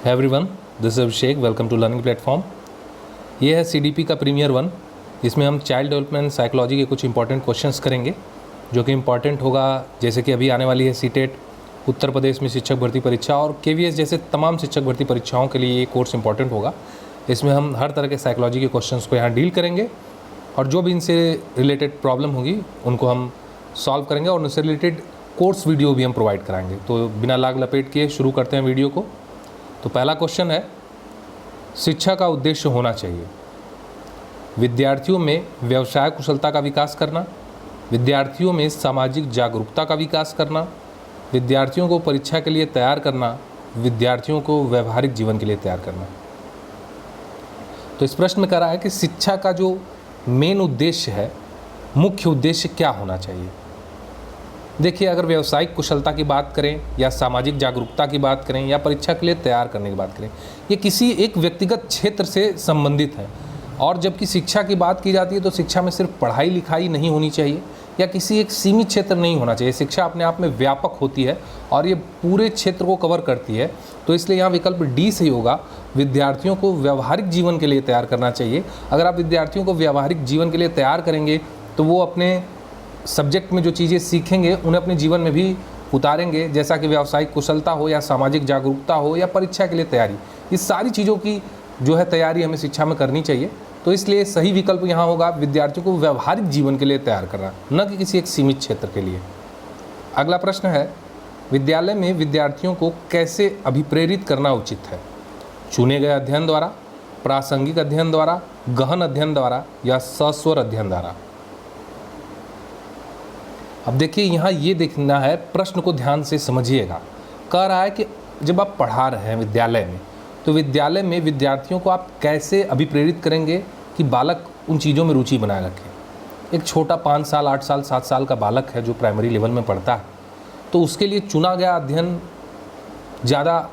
है everyone, this is Abhishek. Welcome to learning platform. ये है सीडीपी का प्रीमियर 1। इसमें हम चाइल्ड डेवलपमेंट साइकोलॉजी के कुछ इंपॉर्टेंट क्वेश्चंस करेंगे जो कि इंपॉर्टेंट होगा। जैसे कि अभी आने वाली है सीटेट, उत्तर प्रदेश में शिक्षक भर्ती परीक्षा और केवीएस जैसे तमाम शिक्षक भर्ती परीक्षाओं के लिए ये कोर्स इंपॉर्टेंट होगा। इसमें हम हर तरह के साइकोलॉजी के क्वेश्चंस को यहाँ डील करेंगे और जो भी इनसे रिलेटेड प्रॉब्लम होगी उनको हम सॉल्व करेंगे और उनसे रिलेटेड कोर्स वीडियो भी हम प्रोवाइड कराएंगे। तो बिना लाग लपेट किए शुरू करते हैं वीडियो को। तो पहला क्वेश्चन है, शिक्षा का उद्देश्य होना चाहिए विद्यार्थियों में व्यवसाय कुशलता का विकास करना, विद्यार्थियों में सामाजिक जागरूकता का विकास करना, विद्यार्थियों को परीक्षा के लिए तैयार करना, विद्यार्थियों को व्यवहारिक जीवन के लिए तैयार करना। तो इस प्रश्न में कह रहा है कि शिक्षा का जो मेन उद्देश्य है, मुख्य उद्देश्य क्या होना चाहिए। देखिए, अगर व्यावसायिक कुशलता की बात करें या सामाजिक जागरूकता की बात करें या परीक्षा के लिए तैयार करने की बात करें, ये किसी एक व्यक्तिगत क्षेत्र से संबंधित है। और जबकि शिक्षा की बात की जाती है तो शिक्षा में सिर्फ पढ़ाई लिखाई नहीं होनी चाहिए या किसी एक सीमित क्षेत्र नहीं होना चाहिए। शिक्षा अपने आप में व्यापक होती है और ये पूरे क्षेत्र को कवर करती है। तो इसलिए यहाँ विकल्प डी सही होगा, विद्यार्थियों को व्यवहारिक जीवन के लिए तैयार करना चाहिए। अगर आप विद्यार्थियों को व्यवहारिक जीवन के लिए तैयार करेंगे तो वो अपने सब्जेक्ट में जो चीज़ें सीखेंगे उन्हें अपने जीवन में भी उतारेंगे, जैसा कि व्यावसायिक कुशलता हो या सामाजिक जागरूकता हो या परीक्षा के लिए तैयारी। इस सारी चीज़ों की जो है तैयारी हमें शिक्षा में करनी चाहिए। तो इसलिए सही विकल्प यहाँ होगा विद्यार्थियों को व्यवहारिक जीवन के लिए तैयार करना, न कि किसी एक सीमित क्षेत्र के लिए। अगला प्रश्न है, विद्यालय में विद्यार्थियों को कैसे अभिप्रेरित करना उचित है। चुने गए अध्ययन द्वारा, प्रासंगिक अध्ययन द्वारा, गहन अध्ययन द्वारा या सस्वर अध्ययन द्वारा। अब देखिए, यहाँ ये देखना है, प्रश्न को ध्यान से समझिएगा। कह रहा है कि जब आप पढ़ा रहे हैं विद्यालय में, तो विद्यालय में विद्यार्थियों को आप कैसे अभिप्रेरित करेंगे कि बालक उन चीज़ों में रुचि बनाए रखें। एक छोटा 5 साल, 8 साल, 7 साल का बालक है जो प्राइमरी लेवल में पढ़ता है, तो उसके लिए चुना गया अध्ययन ज़्यादा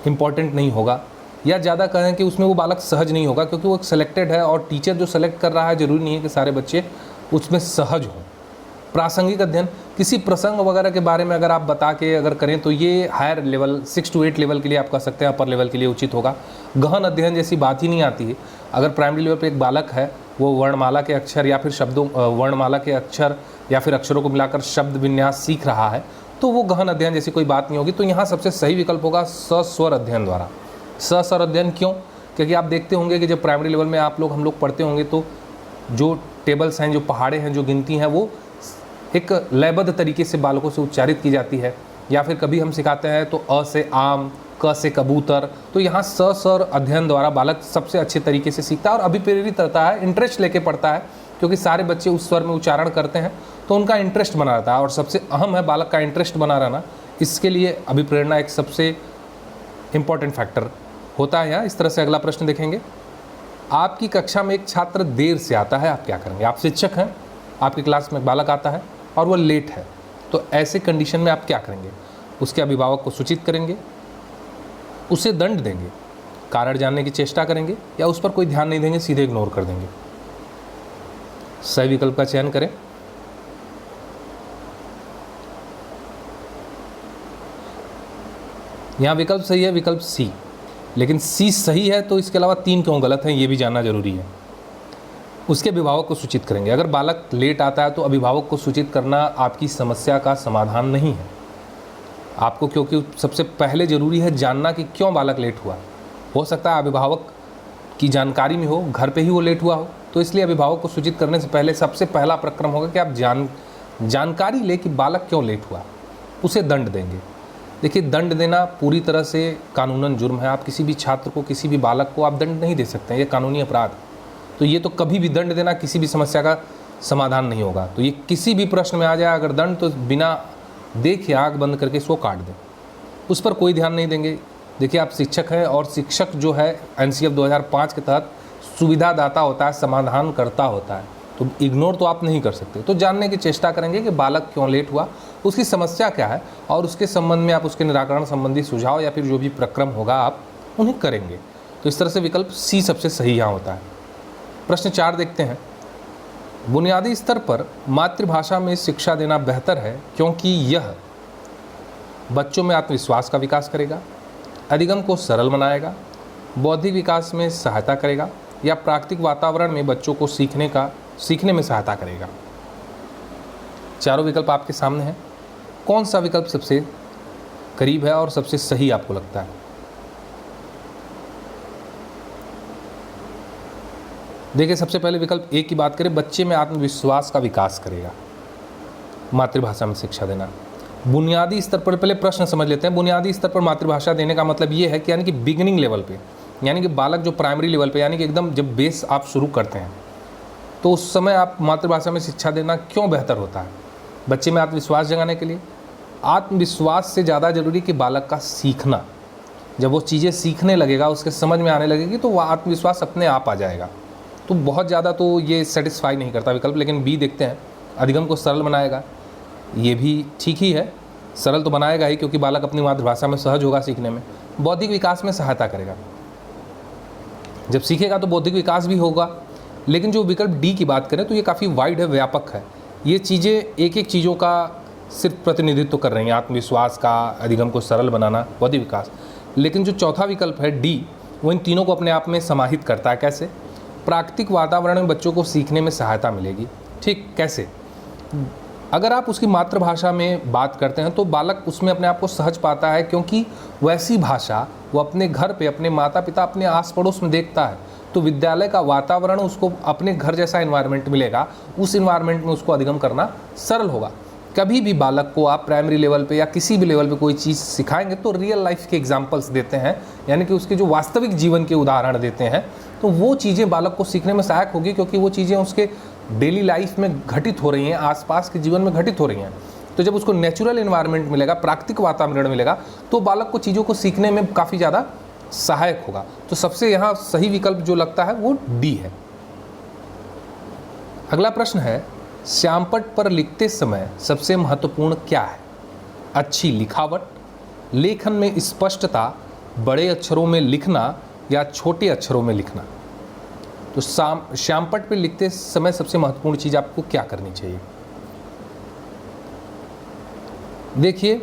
इम्पॉर्टेंट नहीं होगा, या ज़्यादा कहें कि उसमें वो बालक सहज नहीं होगा, क्योंकि वो एक सेलेक्टेड है और टीचर जो सेलेक्ट कर रहा है ज़रूरी नहीं है कि सारे बच्चे उसमें सहज हों। प्रासंगिक अध्ययन, किसी प्रसंग वगैरह के बारे में अगर आप बता के अगर करें तो ये हायर लेवल 6 to 8 लेवल के लिए आप कह सकते हैं, अपर लेवल के लिए उचित होगा। गहन अध्ययन जैसी बात ही नहीं आती है। अगर प्राइमरी लेवल पे एक बालक है, वो वर्णमाला के अक्षर या फिर शब्दों वर्णमाला के अक्षर या फिर अक्षरों को मिलाकर शब्द विन्यास सीख रहा है, तो वो गहन अध्ययन जैसी कोई बात नहीं होगी। तो यहाँ सबसे सही विकल्प होगा सस्वर अध्ययन द्वारा। सस्वर अध्ययन क्यों? क्योंकि आप देखते होंगे कि जब प्राइमरी लेवल में हम लोग पढ़ते होंगे तो जो टेबल्स हैं, जो पहाड़े हैं, जो गिनती हैं, वो एक लयबद्ध तरीके से बालकों से उच्चारित की जाती है। या फिर कभी हम सिखाते हैं तो अ से आम, क से कबूतर। तो यहाँ सस्वर अध्ययन द्वारा बालक सबसे अच्छे तरीके से सीखता है और अभिप्रेरित रहता है, इंटरेस्ट लेके पढ़ता है, क्योंकि सारे बच्चे उस स्वर में उच्चारण करते हैं तो उनका इंटरेस्ट बना रहता है। और सबसे अहम है बालक का इंटरेस्ट बना रहना। इसके लिए अभिप्रेरणा एक सबसे इम्पॉर्टेंट फैक्टर होता है। यहाँ इस तरह से अगला प्रश्न देखेंगे, आपकी कक्षा में एक छात्र देर से आता है, आप क्या करेंगे। आप शिक्षक हैं, आपकी क्लास में बालक आता है और वो लेट है, तो ऐसे कंडीशन में आप क्या करेंगे। उसके अभिभावक को सूचित करेंगे, उसे दंड देंगे, कारण जानने की चेष्टा करेंगे, या उस पर कोई ध्यान नहीं देंगे, सीधे इग्नोर कर देंगे। सही विकल्प का चयन करें। यहाँ विकल्प सही है, विकल्प सी। लेकिन सी सही है तो इसके अलावा 3 क्यों गलत हैं, ये भी जानना जरूरी है। उसके अभिभावक को सूचित करेंगे। अगर बालक लेट आता है तो अभिभावक को सूचित करना आपकी समस्या का समाधान नहीं है आपको, क्योंकि सबसे पहले ज़रूरी है जानना कि क्यों बालक लेट हुआ। हो सकता है अभिभावक की जानकारी में हो, घर पे ही वो लेट हुआ हो, तो इसलिए अभिभावक को सूचित करने से पहले सबसे पहला प्रक्रम होगा कि आप जानकारी ले कि बालक क्यों लेट हुआ, उसे दंड देंगे। देखिए, दंड देना पूरी तरह से कानूनन जुर्म है। आप किसी भी छात्र को, किसी भी बालक को आप दंड नहीं दे सकते हैं, ये कानूनी अपराध। तो ये तो कभी भी दंड देना किसी भी समस्या का समाधान नहीं होगा। तो ये किसी भी प्रश्न में आ जाए अगर दंड, तो बिना देखे आँख बंद करके इसको काट दें, उस पर कोई ध्यान नहीं देंगे। देखिए, आप शिक्षक हैं और शिक्षक जो है एनसीएफ 2005 के तहत सुविधादाता होता है, समाधान करता होता है, तो इग्नोर तो आप नहीं कर सकते। तो जानने की चेष्टा करेंगे कि बालक क्यों लेट हुआ, उसकी समस्या क्या है, और उसके संबंध में आप उसके निराकरण संबंधी सुझाव या फिर जो भी प्रक्रम होगा आप उन्हें करेंगे। तो इस तरह से विकल्प सी सबसे सही यहाँ होता है। प्रश्न 4 देखते हैं, बुनियादी स्तर पर मातृभाषा में शिक्षा देना बेहतर है क्योंकि यह बच्चों में आत्मविश्वास का विकास करेगा, अधिगम को सरल बनाएगा, बौद्धिक विकास में सहायता करेगा या प्राकृतिक वातावरण में बच्चों को सीखने में सहायता करेगा। चारों विकल्प आपके सामने हैं। कौन सा विकल्प सबसे करीब है और सबसे सही आपको लगता है? देखिए, सबसे पहले विकल्प ए की बात करें, बच्चे में आत्मविश्वास का विकास करेगा, मातृभाषा में शिक्षा देना। बुनियादी स्तर पर पहले प्रश्न समझ लेते हैं। बुनियादी स्तर पर मातृभाषा देने का मतलब ये है कि यानी कि बिगिनिंग लेवल पे, यानी कि बालक जो प्राइमरी लेवल पे, यानी कि एकदम जब बेस आप शुरू करते हैं तो उस समय आप मातृभाषा में शिक्षा देना क्यों बेहतर होता है? बच्चे में आत्मविश्वास जगाने के लिए। आत्मविश्वास से ज़्यादा जरूरी कि बालक का सीखना, जब वो चीज़ें सीखने लगेगा, उसके समझ में आने लगेगी, तो वह आत्मविश्वास अपने आप आ जाएगा। तो बहुत ज़्यादा तो ये सेटिस्फाई नहीं करता विकल्प। लेकिन बी देखते हैं, अधिगम को सरल बनाएगा। ये भी ठीक ही है, सरल तो बनाएगा ही, क्योंकि बालक अपनी मातृभाषा में सहज होगा सीखने में। बौद्धिक विकास में सहायता करेगा, जब सीखेगा तो बौद्धिक विकास भी होगा। लेकिन जो विकल्प डी की बात करें तो ये काफ़ी वाइड है, व्यापक है। ये चीज़ें एक एक चीज़ों का सिर्फ प्रतिनिधित्व कर रही हैं, आत्मविश्वास का, अधिगम को सरल बनाना, बौद्धिक विकास। लेकिन जो चौथा विकल्प है डी, वो इन तीनों को अपने आप में समाहित करता है। कैसे? प्राकृतिक वातावरण में बच्चों को सीखने में सहायता मिलेगी। ठीक, कैसे? अगर आप उसकी मातृभाषा में बात करते हैं तो बालक उसमें अपने आप को सहज पाता है, क्योंकि वैसी भाषा वो अपने घर पे, अपने माता पिता, अपने आस पड़ोस में देखता है। तो विद्यालय का वातावरण उसको अपने घर जैसा एनवायरनमेंट मिलेगा, उस एनवायरनमेंट में उसको अधिगम करना सरल होगा। कभी भी बालक को आप प्राइमरी लेवल पे या किसी भी लेवल पे कोई चीज़ सिखाएंगे तो रियल लाइफ के एग्जाम्पल्स देते हैं, यानी कि उसके जो वास्तविक जीवन के उदाहरण देते हैं, तो वो चीज़ें बालक को सीखने में सहायक होगी, क्योंकि वो चीज़ें उसके डेली लाइफ में घटित हो रही हैं, आसपास के जीवन में घटित हो रही हैं। तो जब उसको नेचुरल एनवायरनमेंट मिलेगा, प्राकृतिक वातावरण मिलेगा, तो बालक को चीज़ों को सीखने में काफ़ी ज़्यादा सहायक होगा। तो सबसे यहाँ सही विकल्प जो लगता है वो डी है। अगला प्रश्न है, श्यामपट्ट पर लिखते समय सबसे महत्वपूर्ण क्या है? अच्छी लिखावट, लेखन में स्पष्टता, बड़े अक्षरों में लिखना या छोटे अक्षरों में लिखना? तो श्यामपट्ट पर लिखते समय सबसे महत्वपूर्ण चीज़ आपको क्या करनी चाहिए? देखिए,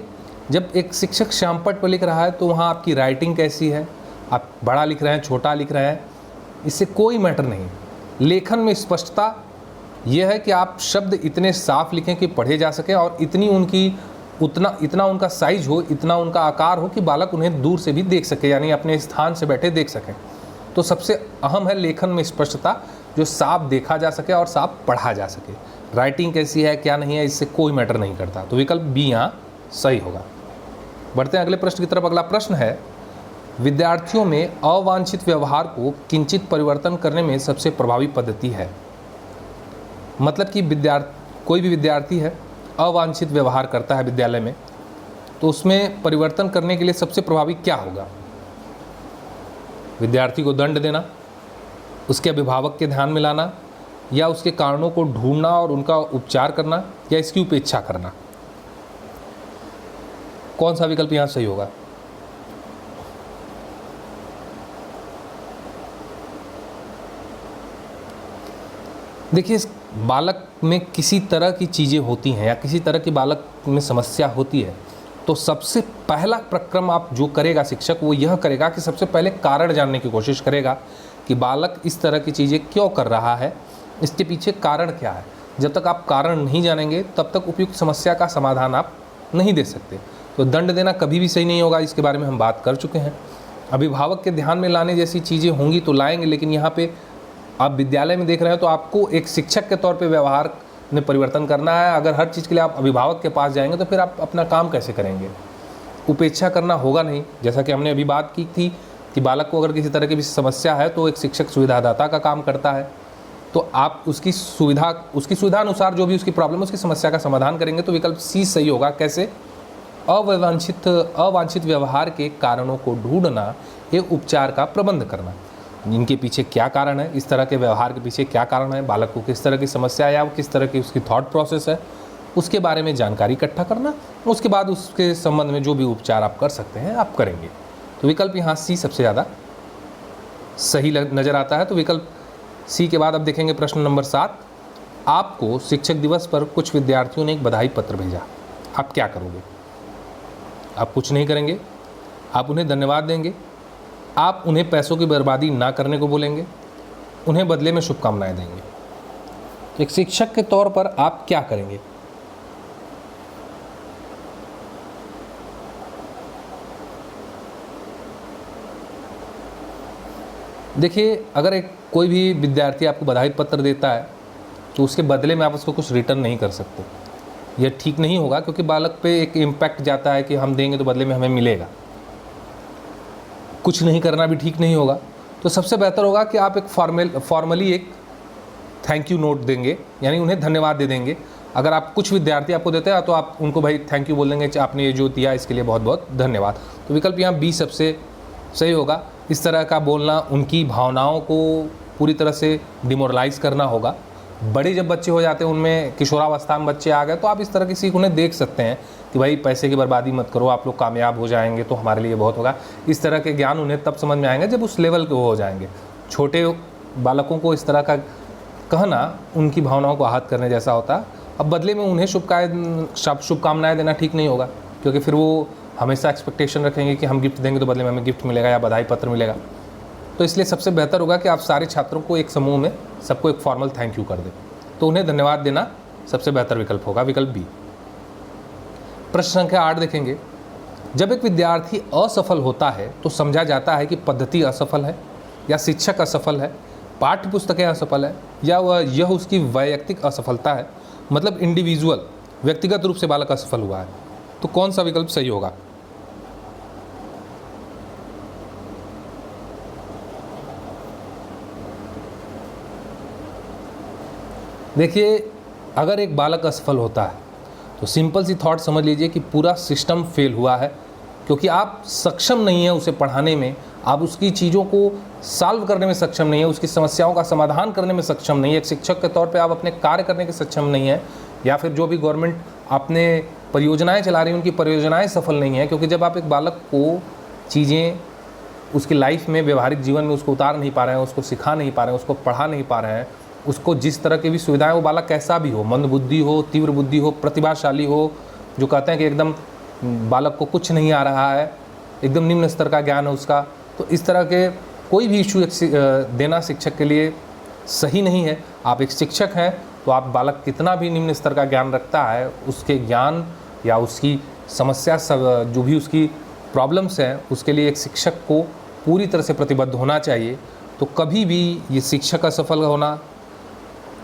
जब एक शिक्षक श्यामपट्ट पर लिख रहा है तो वहाँ आपकी राइटिंग कैसी है, आप बड़ा लिख रहे हैं, छोटा लिख रहे हैं, इससे कोई मैटर नहीं। लेखन में स्पष्टता यह है कि आप शब्द इतने साफ लिखें कि पढ़े जा सके, और इतना उनका साइज हो, इतना उनका आकार हो कि बालक उन्हें दूर से भी देख सके, यानी अपने स्थान से बैठे देख सकें। तो सबसे अहम है लेखन में स्पष्टता, जो साफ देखा जा सके और साफ पढ़ा जा सके। राइटिंग कैसी है, क्या नहीं है, इससे कोई मैटर नहीं करता। तो विकल्प बी यहाँ सही होगा। बढ़ते हैं अगले प्रश्न की तरफ। अगला प्रश्न है, विद्यार्थियों में अवांछित व्यवहार को किंचित परिवर्तन करने में सबसे प्रभावी पद्धति है? मतलब कि कोई भी विद्यार्थी है, अवांछित व्यवहार करता है विद्यालय में, तो उसमें परिवर्तन करने के लिए सबसे प्रभावी क्या होगा? विद्यार्थी को दंड देना, उसके अभिभावक के ध्यान में लाना, या उसके कारणों को ढूंढना और उनका उपचार करना, या इसकी उपेक्षा करना? कौन सा विकल्प यहाँ सही होगा? देखिए, इस बालक में किसी तरह की चीज़ें होती हैं या किसी तरह की बालक में समस्या होती है, तो सबसे पहला प्रक्रम आप जो करेगा शिक्षक, वो यह करेगा कि सबसे पहले कारण जानने की कोशिश करेगा कि बालक इस तरह की चीज़ें क्यों कर रहा है, इसके पीछे कारण क्या है। जब तक आप कारण नहीं जानेंगे तब तक उपयुक्त समस्या का समाधान आप नहीं दे सकते। तो दंड देना कभी भी सही नहीं होगा, इसके बारे में हम बात कर चुके हैं। अभिभावक के ध्यान में लाने जैसी चीज़ें होंगी तो लाएंगे, लेकिन यहाँ पे आप विद्यालय में देख रहे हो तो आपको एक शिक्षक के तौर पे व्यवहार में परिवर्तन करना है। अगर हर चीज़ के लिए आप अभिभावक के पास जाएंगे तो फिर आप अपना काम कैसे करेंगे? उपेक्षा करना होगा नहीं, जैसा कि हमने अभी बात की थी कि बालक को अगर किसी तरह की भी समस्या है तो एक शिक्षक सुविधादाता का काम करता है। तो आप उसकी सुविधा अनुसार जो भी उसकी प्रॉब्लम है, उसकी समस्या का समाधान करेंगे। तो विकल्प सी सही होगा। कैसे? अवांछित व्यवहार के कारणों को ढूंढना, ये उपचार का प्रबंध करना। इनके पीछे क्या कारण है, इस तरह के व्यवहार के पीछे क्या कारण है, बालक को किस तरह की समस्या है या किस तरह की उसकी थॉट प्रोसेस है, उसके बारे में जानकारी इकट्ठा करना। उसके बाद उसके संबंध में जो भी उपचार आप कर सकते हैं आप करेंगे। तो विकल्प यहाँ सी सबसे ज़्यादा सही नज़र आता है। तो विकल्प सी के बाद अब देखेंगे प्रश्न नंबर 7। आपको शिक्षक दिवस पर कुछ विद्यार्थियों ने एक बधाई पत्र भेजा, आप क्या करोगे? आप कुछ नहीं करेंगे, आप उन्हें धन्यवाद देंगे, आप उन्हें पैसों की बर्बादी ना करने को बोलेंगे, उन्हें बदले में शुभकामनाएं देंगे। एक शिक्षक के तौर पर आप क्या करेंगे? देखिए, अगर एक कोई भी विद्यार्थी आपको बधाई पत्र देता है तो उसके बदले में आप उसको कुछ रिटर्न नहीं कर सकते। यह ठीक नहीं होगा, क्योंकि बालक पे एक इम्पैक्ट जाता है कि हम देंगे तो बदले में हमें मिलेगा। कुछ नहीं करना भी ठीक नहीं होगा। तो सबसे बेहतर होगा कि आप एक फॉर्मली एक थैंक यू नोट देंगे, यानी उन्हें धन्यवाद दे देंगे। अगर आप कुछ विद्यार्थी आपको देते हैं तो आप उनको भाई थैंक यू बोल देंगे, आपने ये जो दिया इसके लिए बहुत बहुत धन्यवाद। तो विकल्प यहाँ बी सबसे सही होगा। इस तरह का बोलना उनकी भावनाओं को पूरी तरह से डिमोरलाइज करना होगा। बड़े जब बच्चे हो जाते हैं, उनमें किशोरावस्था में बच्चे आ गए, तो आप इस तरह की सीख उन्हें देख सकते हैं कि भाई पैसे की बर्बादी मत करो, आप लोग कामयाब हो जाएंगे तो हमारे लिए बहुत होगा। इस तरह के ज्ञान उन्हें तब समझ में आएंगे जब उस लेवल के हो जाएंगे। छोटे बालकों को इस तरह का कहना उनकी भावनाओं को आहत करने जैसा होता है। अब बदले में उन्हें शुभकामनाएं देना ठीक नहीं होगा, क्योंकि फिर वो हमेशा एक्सपेक्टेशन रखेंगे कि हम गिफ्ट देंगे तो बदले में हमें गिफ्ट मिलेगा या बधाई पत्र मिलेगा। तो इसलिए सबसे बेहतर होगा कि आप सारे छात्रों को एक समूह में सबको एक फॉर्मल थैंक यू कर दें। तो उन्हें धन्यवाद देना सबसे बेहतर विकल्प होगा, विकल्प बी। प्रश्न संख्या 8 देखेंगे। जब एक विद्यार्थी असफल होता है तो समझा जाता है कि पद्धति असफल है, या शिक्षक असफल है, पाठ्य पुस्तकें असफल है, या यह उसकी वैयक्तिक असफलता है, मतलब इंडिविजुअल व्यक्तिगत रूप से बालक असफल हुआ है। तो कौन सा विकल्प सही होगा? देखिए, अगर एक बालक असफल होता है तो सिंपल सी थॉट समझ लीजिए कि पूरा सिस्टम फेल हुआ है, क्योंकि आप सक्षम नहीं है उसे पढ़ाने में, आप उसकी चीज़ों को सॉल्व करने में सक्षम नहीं है, उसकी समस्याओं का समाधान करने में सक्षम नहीं है। एक शिक्षक के तौर पे आप अपने कार्य करने के सक्षम नहीं है, या फिर जो भी गवर्नमेंट अपने परियोजनाएं चला रही है उनकी परियोजनाएं सफल नहीं है। क्योंकि जब आप एक बालक को चीज़ें उसकी लाइफ में, व्यवहारिक जीवन में उसको उतार नहीं पा रहे हैं, उसको सिखा नहीं पा रहे हैं, उसको पढ़ा नहीं पा रहे हैं, उसको जिस तरह की भी सुविधाएं, वो बालक कैसा भी हो, मंद बुद्धि हो, तीव्र बुद्धि हो, प्रतिभाशाली हो, जो कहते हैं कि एकदम बालक को कुछ नहीं आ रहा है, एकदम निम्न स्तर का ज्ञान है उसका, तो इस तरह के कोई भी इशू देना शिक्षक के लिए सही नहीं है। आप एक शिक्षक हैं तो आप बालक कितना भी निम्न स्तर का ज्ञान रखता है, उसके ज्ञान या उसकी समस्या जो भी उसकी प्रॉब्लम्स हैं, उसके लिए एक शिक्षक को पूरी तरह से प्रतिबद्ध होना चाहिए। तो कभी भी ये शिक्षक असफल होना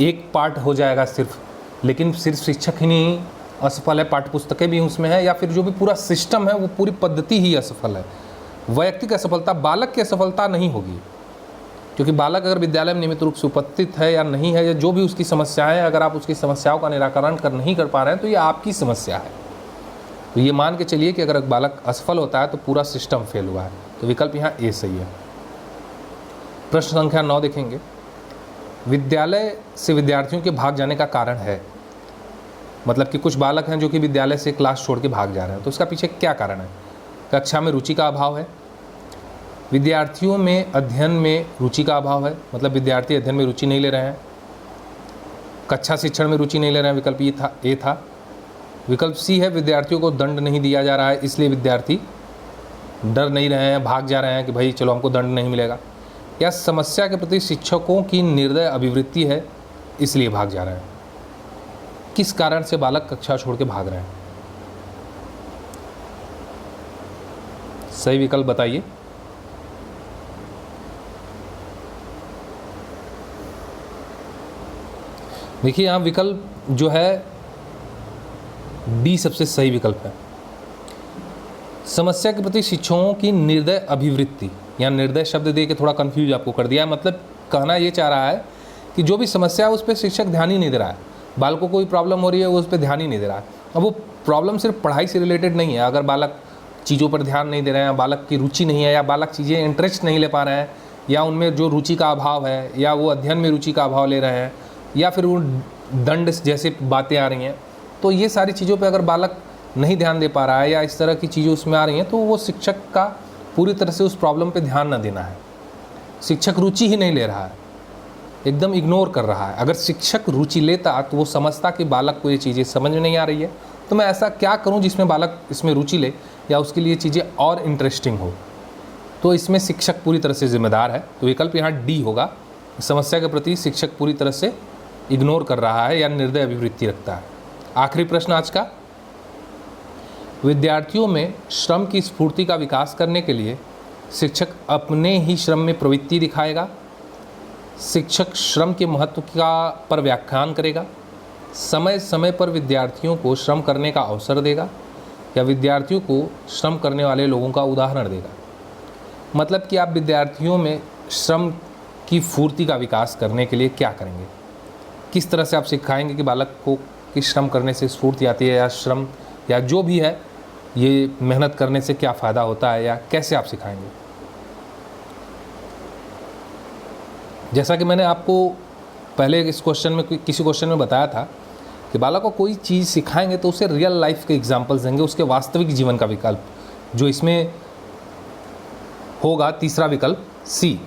एक पार्ट हो जाएगा सिर्फ, लेकिन सिर्फ शिक्षक ही नहीं असफल है, पाठ्य पुस्तकें भी उसमें है, या फिर जो भी पूरा सिस्टम है वो पूरी पद्धति ही असफल है। वैयक्तिक असफलता बालक की असफलता नहीं होगी, क्योंकि बालक अगर विद्यालय में नियमित रूप से उपस्थित है या नहीं है, या जो भी उसकी समस्याएं, अगर आप उसकी समस्याओं का निराकरण नहीं कर पा रहे हैं तो ये आपकी समस्या है। तो ये मान के चलिए कि अगर बालक असफल होता है तो पूरा सिस्टम फेल हुआ है। तो विकल्प यहाँ ए सही है। प्रश्न संख्या 9 देखेंगे। विद्यालय से विद्यार्थियों के भाग जाने का कारण है, मतलब कि कुछ बालक हैं जो कि विद्यालय से क्लास छोड़ के भाग जा रहे हैं, तो उसका पीछे क्या कारण है? कक्षा में रुचि का अभाव है, विद्यार्थियों में अध्ययन में रुचि का अभाव है, मतलब विद्यार्थी अध्ययन में रुचि नहीं ले रहे हैं, कक्षा शिक्षण में रुचि नहीं ले रहे हैं, विकल्प ए था। विकल्प सी है, विद्यार्थियों को दंड नहीं दिया जा रहा है इसलिए विद्यार्थी डर नहीं रहे हैं, भाग जा रहे हैं कि भाई चलो हमको दंड नहीं मिलेगा, या समस्या के प्रति शिक्षकों की निर्दय अभिवृत्ति है इसलिए भाग जा रहे हैं। किस कारण से बालक कक्षा छोड़ के भाग रहे हैं? सही विकल्प बताइए। देखिए, यहाँ विकल्प जो है डी सबसे सही विकल्प है। समस्या के प्रति शिक्षकों की निर्दय अभिवृत्ति, या निर्दय शब्द दे के थोड़ा कंफ्यूज आपको कर दिया है, मतलब कहना ये चाह रहा है कि जो भी समस्या है उस पर शिक्षक ध्यान ही नहीं दे रहा है, बालकों को कोई प्रॉब्लम हो रही है वो उस पर ध्यान ही नहीं दे रहा है। अब वो प्रॉब्लम सिर्फ पढ़ाई से रिलेटेड नहीं है, अगर बालक चीज़ों पर ध्यान नहीं दे रहे हैं, बालक की रुचि नहीं है, या बालक चीज़ें इंटरेस्ट नहीं ले पा रहे हैं, या उनमें जो रुचि का अभाव है, या वो अध्ययन में रुचि का अभाव ले रहे हैं, या फिर वो दंड जैसे बातें आ रही हैं, तो ये सारी चीज़ों पे अगर बालक नहीं ध्यान दे पा रहा है या इस तरह की चीज़ें उसमें आ रही हैं, तो वो शिक्षक का पूरी तरह से उस प्रॉब्लम पे ध्यान न देना है। शिक्षक रुचि ही नहीं ले रहा है, एकदम इग्नोर कर रहा है। अगर शिक्षक रुचि लेता तो वो समझता कि बालक को ये चीज़ें समझ में नहीं आ रही है, तो मैं ऐसा क्या करूं जिसमें बालक इसमें रुचि ले या उसके लिए चीज़ें और इंटरेस्टिंग हो। तो इसमें शिक्षक पूरी तरह से जिम्मेदार है। तो विकल्प यहाँ डी होगा। समस्या के प्रति शिक्षक पूरी तरह से इग्नोर कर रहा है या निर्दय अभिवृत्ति रखता है। आखिरी प्रश्न आज का, विद्यार्थियों में श्रम की स्फूर्ति का विकास करने के लिए शिक्षक अपने ही श्रम में प्रवृत्ति दिखाएगा, शिक्षक श्रम के महत्व पर व्याख्यान करेगा, समय समय पर विद्यार्थियों को श्रम करने का अवसर देगा, या विद्यार्थियों को श्रम करने वाले लोगों का उदाहरण देगा। मतलब कि आप विद्यार्थियों में श्रम की फूर्ति का विकास करने के लिए क्या करेंगे, किस तरह से आप सिखाएंगे कि बालक को किस श्रम करने से स्फूर्ति आती है, या श्रम या जो भी है ये मेहनत करने से क्या फ़ायदा होता है, या कैसे आप सिखाएंगे। जैसा कि मैंने आपको पहले इस क्वेश्चन में किसी क्वेश्चन में बताया था कि बालक को कोई चीज़ सिखाएंगे तो उसे रियल लाइफ के एग्जांपल्स देंगे, उसके वास्तविक जीवन का विकल्प जो इसमें होगा तीसरा विकल्प सी,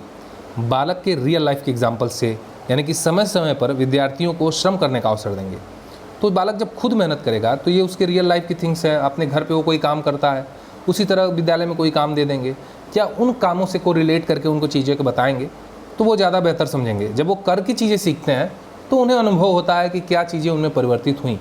बालक के रियल लाइफ के एग्जांपल से, यानी कि समय समय पर विद्यार्थियों को श्रम करने का अवसर देंगे। तो बालक जब खुद मेहनत करेगा तो ये उसके रियल लाइफ की थिंग्स है। अपने घर पे वो कोई काम करता है, उसी तरह विद्यालय में कोई काम दे देंगे, या उन कामों से को रिलेट करके उनको चीज़ें को बताएंगे तो वो ज़्यादा बेहतर समझेंगे। जब वो करके चीज़ें सीखते हैं तो उन्हें अनुभव होता है कि क्या चीज़ें उनमें परिवर्तित हुई।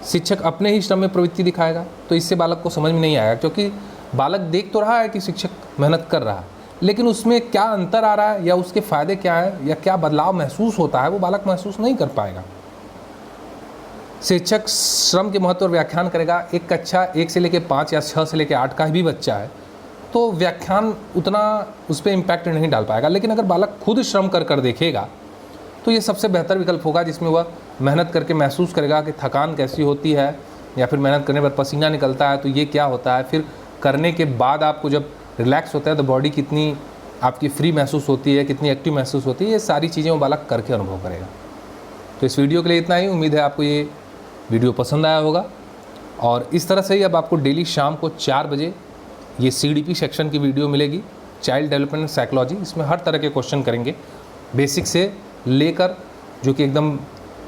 शिक्षक अपने ही श्रम में प्रवृत्ति दिखाएगा तो इससे बालक को समझ में नहीं आएगा, क्योंकि बालक देख तो रहा है कि शिक्षक मेहनत कर रहा है, लेकिन उसमें क्या अंतर आ रहा है या उसके फ़ायदे क्या है या क्या बदलाव महसूस होता है वो बालक महसूस नहीं कर पाएगा। शिक्षक श्रम के महत्व पर व्याख्यान करेगा। एक कक्षा 1 से लेकर 5 या 6 से लेकर 8 का भी बच्चा है तो व्याख्यान उतना उस पर इम्पैक्ट नहीं डाल पाएगा, लेकिन अगर बालक खुद श्रम कर देखेगा तो ये सबसे बेहतर विकल्प होगा, जिसमें वह मेहनत करके महसूस करेगा कि थकान कैसी होती है, या फिर मेहनत करने पर पसीना निकलता है तो ये क्या होता है, फिर करने के बाद आपको जब रिलैक्स होता है तो बॉडी कितनी आपकी फ्री महसूस होती है, कितनी एक्टिव महसूस होती है, ये सारी चीज़ें वो बालक करके अनुभव करेगा। तो इस वीडियो के लिए इतना ही। उम्मीद है आपको ये वीडियो पसंद आया होगा, और इस तरह से ही अब आपको डेली शाम को 4 बजे ये CDP सेक्शन की वीडियो मिलेगी, चाइल्ड डेवलपमेंट साइकोलॉजी। इसमें हर तरह के क्वेश्चन करेंगे, बेसिक से लेकर जो कि एकदम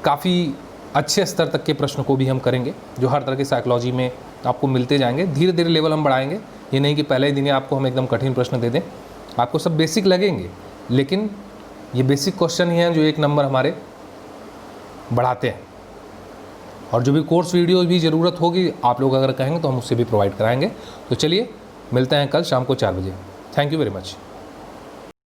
काफ़ी अच्छे स्तर तक के प्रश्न को भी हम करेंगे, जो हर तरह की साइकोलॉजी में आपको मिलते जाएंगे। धीरे धीरे लेवल हम बढ़ाएंगे, ये नहीं कि पहले ही दिन ही आपको हम एकदम कठिन प्रश्न दे दें। आपको सब बेसिक लगेंगे, लेकिन ये बेसिक क्वेश्चन ही हैं जो 1 नंबर हमारे बढ़ाते हैं। और जो भी कोर्स वीडियो भी ज़रूरत होगी आप लोग अगर कहेंगे तो हम उससे भी प्रोवाइड कराएंगे। तो चलिए मिलते हैं कल शाम को 4 बजे। Thank you very much.